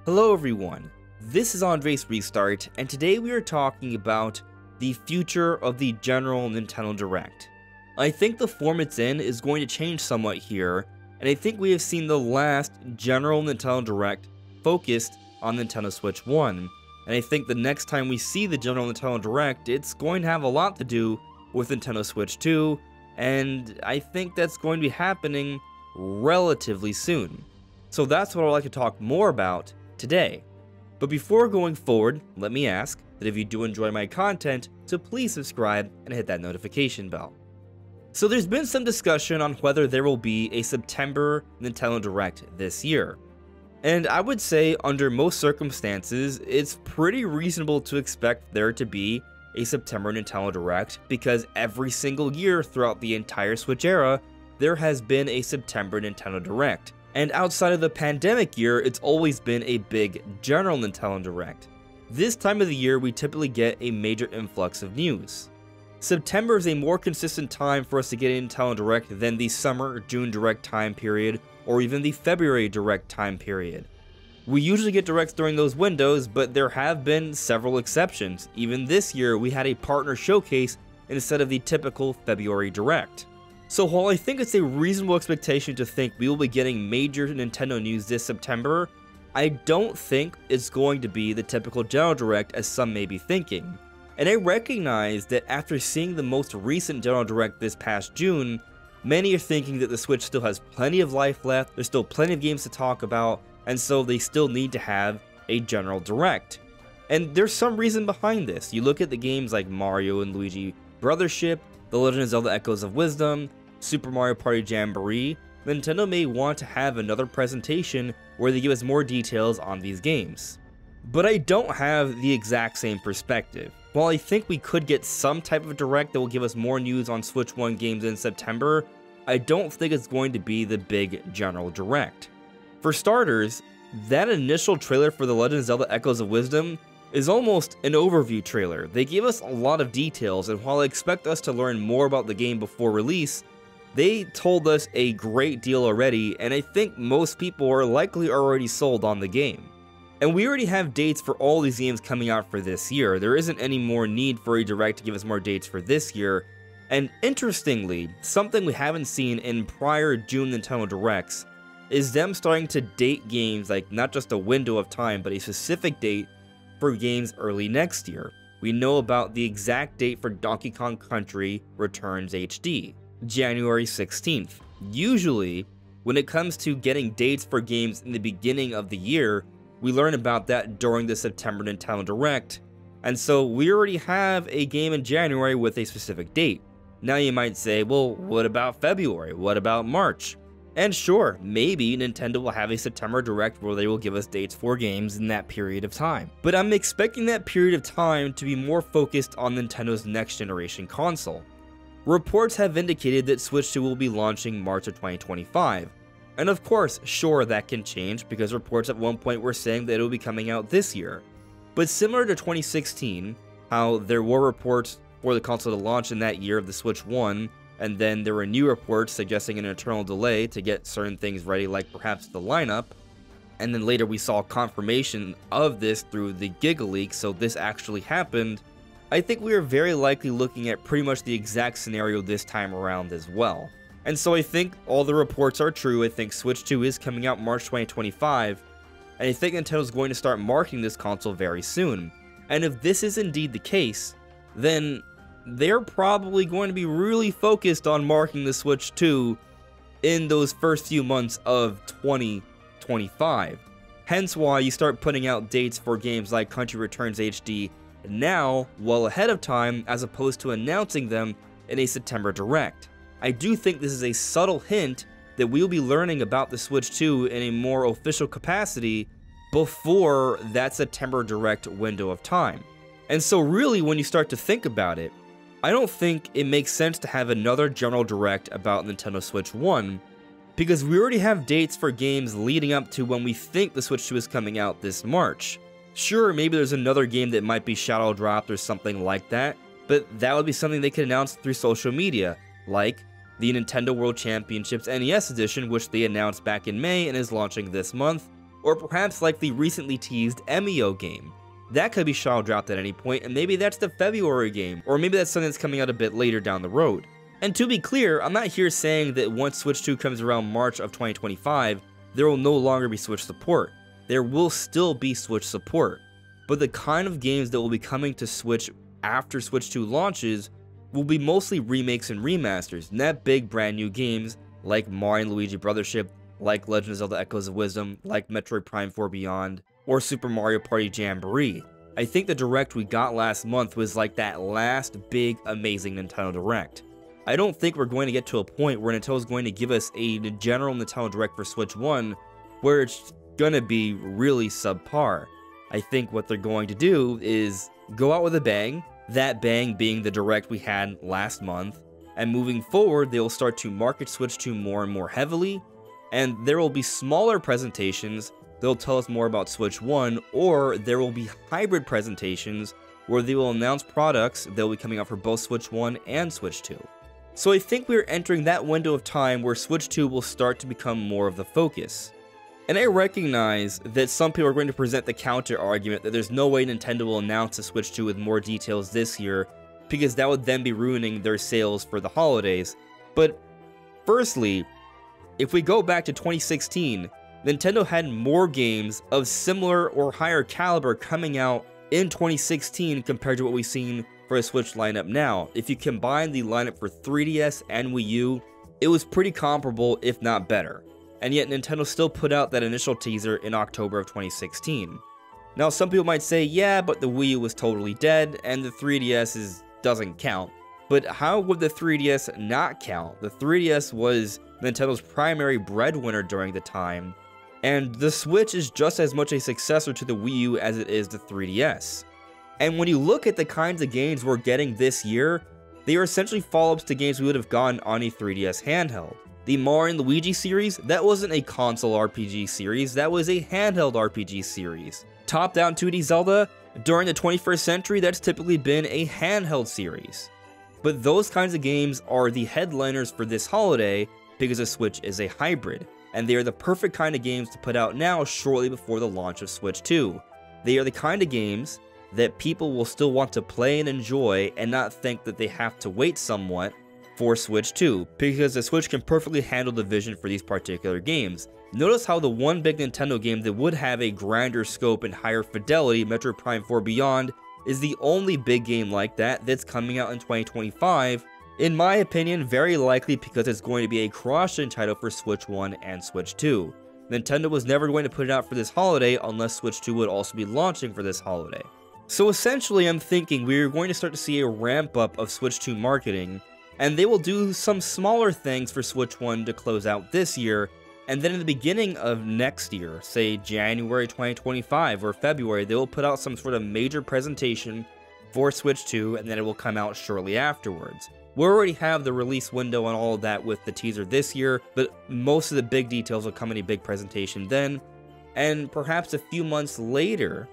Hello everyone, this is AndresRestart, and today we are talking about the future of the general Nintendo Direct. I think the form it's in is going to change somewhat here, and I think we have seen the last general Nintendo Direct focused on Nintendo Switch 1, and I think the next time we see the general Nintendo Direct, it's going to have a lot to do with Nintendo Switch 2, and I think that's going to be happening relatively soon. So that's what I'd like to talk more about today. But before going forward, let me ask that if you do enjoy my content, to please subscribe and hit that notification bell. So there's been some discussion on whether there will be a September Nintendo Direct this year. And I would say under most circumstances, it's pretty reasonable to expect there to be a September Nintendo Direct because every single year throughout the entire Switch era, there has been a September Nintendo Direct. And outside of the pandemic year, it's always been a big general Nintendo Direct. This time of the year, we typically get a major influx of news. September is a more consistent time for us to get a Nintendo Direct than the summer or June Direct time period, or even the February Direct time period. We usually get Directs during those windows, but there have been several exceptions. Even this year, we had a partner showcase instead of the typical February Direct. So while I think it's a reasonable expectation to think we will be getting major Nintendo news this September, I don't think it's going to be the typical General Direct as some may be thinking. And I recognize that after seeing the most recent General Direct this past June, many are thinking that the Switch still has plenty of life left, there's still plenty of games to talk about, and so they still need to have a General Direct. And there's some reason behind this. You look at the games like Mario and Luigi Brothership, The Legend of Zelda Echoes of Wisdom, Super Mario Party Jamboree, Nintendo may want to have another presentation where they give us more details on these games. But I don't have the exact same perspective. While I think we could get some type of Direct that will give us more news on Switch 1 games in September, I don't think it's going to be the big General Direct. For starters, that initial trailer for The Legend of Zelda Echoes of Wisdom is almost an overview trailer. They gave us a lot of details, and while I expect us to learn more about the game before release, they told us a great deal already, and I think most people are likely already sold on the game. And we already have dates for all these games coming out for this year. There isn't any more need for a Direct to give us more dates for this year. And interestingly, something we haven't seen in prior June Nintendo Directs is them starting to date games like not just a window of time, but a specific date for games early next year. We know about the exact date for Donkey Kong Country Returns HD. January 16th. Usually, when it comes to getting dates for games in the beginning of the year, we learn about that during the September Nintendo Direct, and so we already have a game in January with a specific date. Now you might say, well, what about February? What about March? And sure, maybe Nintendo will have a September Direct where they will give us dates for games in that period of time. But I'm expecting that period of time to be more focused on Nintendo's next generation console. Reports have indicated that Switch 2 will be launching March of 2025. And of course, sure, that can change because reports at one point were saying that it will be coming out this year. But similar to 2016, how there were reports for the console to launch in that year of the Switch 1, and then there were new reports suggesting an internal delay to get certain things ready, like perhaps the lineup, and then later we saw confirmation of this through the Giga Leak, so this actually happened. I think we are very likely looking at pretty much the exact scenario this time around as well. And so I think all the reports are true. I think Switch 2 is coming out March 2025, and I think Nintendo's going to start marketing this console very soon. And if this is indeed the case, then they're probably going to be really focused on marketing the Switch 2 in those first few months of 2025. Hence why you start putting out dates for games like Country Returns HD now, well ahead of time, as opposed to announcing them in a September Direct. I do think this is a subtle hint that we'll be learning about the Switch 2 in a more official capacity before that September Direct window of time. And so really, when you start to think about it, I don't think it makes sense to have another General Direct about Nintendo Switch 1, because we already have dates for games leading up to when we think the Switch 2 is coming out this March. Sure, maybe there's another game that might be shadow dropped or something like that, but that would be something they could announce through social media, like the Nintendo World Championships NES Edition, which they announced back in May and is launching this month, or perhaps like the recently teased MEO game. That could be shadow dropped at any point, and maybe that's the February game, or maybe that's something that's coming out a bit later down the road. And to be clear, I'm not here saying that once Switch 2 comes around March of 2025, there will no longer be Switch support. There will still be Switch support, but the kind of games that will be coming to Switch after Switch 2 launches will be mostly remakes and remasters, not big brand new games like Mario & Luigi Brothership, like Legend of Zelda Echoes of Wisdom, like Metroid Prime 4 Beyond, or Super Mario Party Jamboree. I think the Direct we got last month was like that last big amazing Nintendo Direct. I don't think we're going to get to a point where Nintendo's going to give us a general Nintendo Direct for Switch 1 where it's gonna be really subpar. I think what they're going to do is go out with a bang, that bang being the Direct we had last month, and moving forward they will start to market Switch 2 more and more heavily, and there will be smaller presentations that'll tell us more about Switch 1, or there will be hybrid presentations where they will announce products that will be coming out for both Switch 1 and Switch 2. So I think we're entering that window of time where Switch 2 will start to become more of the focus. And I recognize that some people are going to present the counter argument that there's no way Nintendo will announce a Switch 2 with more details this year, because that would then be ruining their sales for the holidays. But firstly, if we go back to 2016, Nintendo had more games of similar or higher caliber coming out in 2016 compared to what we've seen for a Switch lineup now. If you combine the lineup for 3DS and Wii U, it was pretty comparable, if not better. And yet Nintendo still put out that initial teaser in October of 2016. Now some people might say, yeah, but the Wii U was totally dead, and the 3DS doesn't count. But how would the 3DS not count? The 3DS was Nintendo's primary breadwinner during the time, and the Switch is just as much a successor to the Wii U as it is the 3DS. And when you look at the kinds of games we're getting this year, they are essentially follow-ups to games we would have gotten on a 3DS handheld. The Mario & Luigi series, that wasn't a console RPG series, that was a handheld RPG series. Top-down 2D Zelda, during the 21st century, that's typically been a handheld series. But those kinds of games are the headliners for this holiday because the Switch is a hybrid, and they are the perfect kind of games to put out now shortly before the launch of Switch 2. They are the kind of games that people will still want to play and enjoy and not think that they have to wait somewhat for Switch 2, because the Switch can perfectly handle the vision for these particular games. Notice how the one big Nintendo game that would have a grander scope and higher fidelity, Metroid Prime 4 Beyond, is the only big game like that that's coming out in 2025, in my opinion very likely because it's going to be a cross-gen title for Switch 1 and Switch 2. Nintendo was never going to put it out for this holiday unless Switch 2 would also be launching for this holiday. So essentially I'm thinking we're going to start to see a ramp up of Switch 2 marketing, and they will do some smaller things for Switch 1 to close out this year, and then in the beginning of next year, say January 2025 or February, they will put out some sort of major presentation for Switch 2, and then it will come out shortly afterwards. We already have the release window and all of that with the teaser this year, but most of the big details will come in a big presentation then, and perhaps a few months later,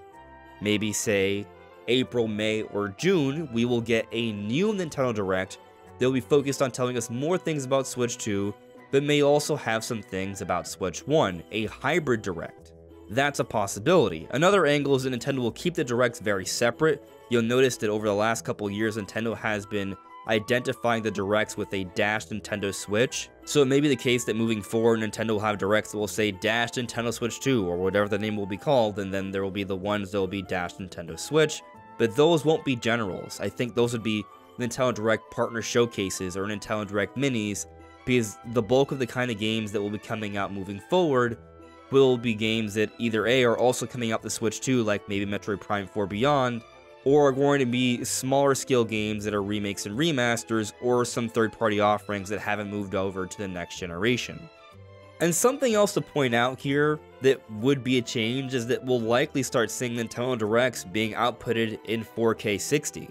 maybe say April, May, or June, we will get a new Nintendo Direct. They'll be focused on telling us more things about Switch 2, but may also have some things about Switch 1, a hybrid Direct. That's a possibility. Another angle is that Nintendo will keep the Directs very separate. You'll notice that over the last couple years, Nintendo has been identifying the Directs with a Dash Nintendo Switch. So it may be the case that moving forward, Nintendo will have Directs that will say Dash Nintendo Switch 2, or whatever the name will be called, and then there will be the ones that will be Dash Nintendo Switch, but those won't be generals. I think those would be Nintendo Direct partner showcases or Nintendo Direct minis, because the bulk of the kind of games that will be coming out moving forward will be games that either A, are also coming out the Switch 2, like maybe Metroid Prime 4 Beyond, or are going to be smaller scale games that are remakes and remasters, or some third-party offerings that haven't moved over to the next generation. And something else to point out here that would be a change is that we'll likely start seeing Nintendo Directs being outputted in 4K 60.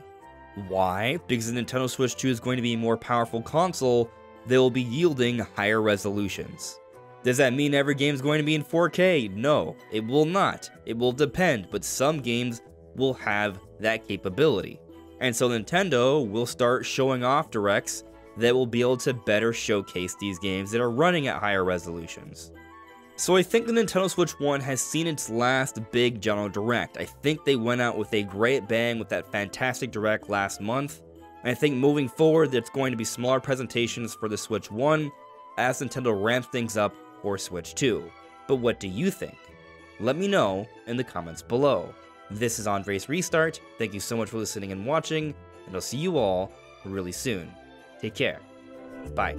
Why? Because the Nintendo Switch 2 is going to be a more powerful console that will be yielding higher resolutions. Does that mean every game is going to be in 4K? No, it will not. It will depend, but some games will have that capability. And so Nintendo will start showing off Directs that will be able to better showcase these games that are running at higher resolutions. So I think the Nintendo Switch 1 has seen its last big General Direct. I think they went out with a great bang with that fantastic Direct last month. And I think moving forward, it's going to be smaller presentations for the Switch 1 as Nintendo ramps things up for Switch 2. But what do you think? Let me know in the comments below. This is AndresRestart. Thank you so much for listening and watching, and I'll see you all really soon. Take care. Bye.